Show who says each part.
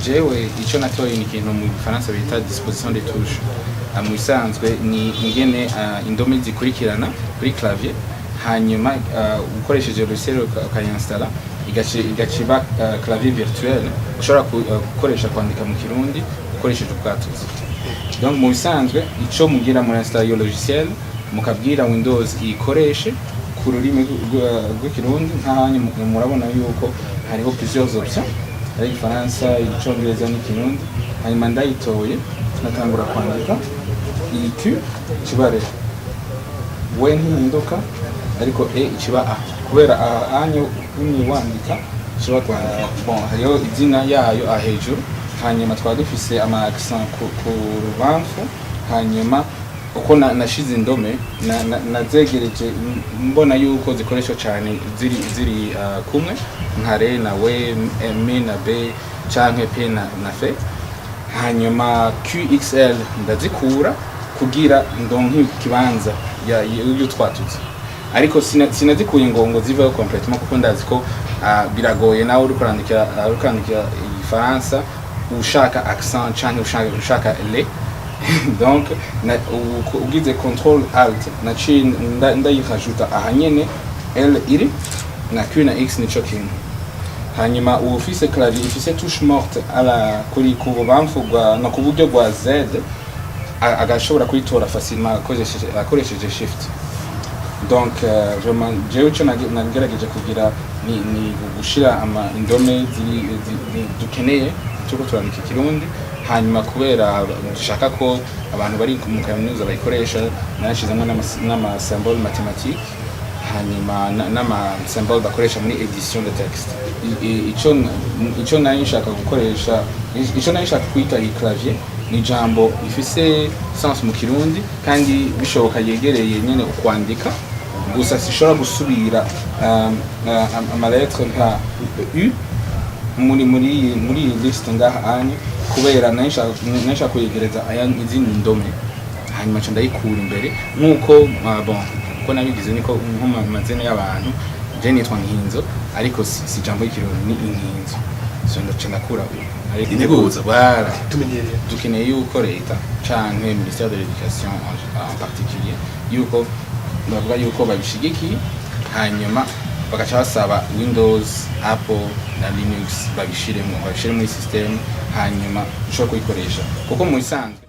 Speaker 1: jewe ico natoye ni ikintu mu Faransa bita disposition des touches. Mu bisanzwe ni ingene indome zikurikirana kuri clavier, hanyuma ukoresheje logiciel ukayinstallar igaciba clavier virtuel ushobora gukoresha kwandika mu Kirundi ukoresheje ubwatuzi. Donc mu bisanzwe ico mugira muri installer yo logiciel mukabwira Windows ikoreshe ku rurimi rw'Ikirundi, nk'ahanye murabona yuko hariho plusieurs options ari Igifaransa, Icongereza n'Ikirundi. Hanyuma ndayitoye natangura kwandika iq kibare we ntihinduka ariko ikiba a kubera anyo uni wandika kiba kwandika. Bon hariho izina yayo ahejuru, hanyuma twaba dufise ama accent ku rubamfu, hanyuma uko nashize indome nazegereje mbona yuko zikoresho cyane ziri kumwe nka re na we, m na b canke p na f. Hanyuma qxl ndazikura kugira ndonke kibanza y'ibyo twatuze, ariko sinazikuye ngo ziveho complètement kuko ndazi ko biragoye nawe uri kurandikira Igifaransa ushaka accent canke ushaka le. Donc ugize control alt ndayihajuta ahanyene L iri na Q na X nico kintu. Hanyuma ufise clavier ifise touche morte ala kuri kubamfu no kuburyo bwa Z agashobora kuyitora facilement akoresheje shift. Donc vraiment jewe cyo nagerageje kugira ni gushira ama indome dukeneye cyo turandika Kirundi, hanyuma kubera dushaka ko abantu bari mu kaminuza bayikoresha narashizemo n'ama symbole mathématique, hanyuma n'ama symbole bakoresha muri edition de texte. Ico nari nshaka gukoresha, ico nari nshaka kwita clavier ni jambo ifise sens mu Kirundi kandi bishoboka yegereye nyene ukwandika, gusa sishobora gusubira ama lettre nka u muri list ngaha anye kubera nanisha kuyegereza aya izindi ndome. Hanyuma cyo ndayikura imbere nkuko bon ko nabigize niko nk'amazina y'abantu je nitwa Nkinzo ariko si jambo y'Ikirundi ni Nkinzo, so ndaca ndakura ariko integuza bara tumenyereye dukeneye yuko leta canke ministère de l'éducation en particulier yuko bavuga yuko babishigikiye, hanyuma bagaca basaba Windows, Apple na Linux babishire muri system, hanyuma ushobora kuyikoresha kuko mu isanzwe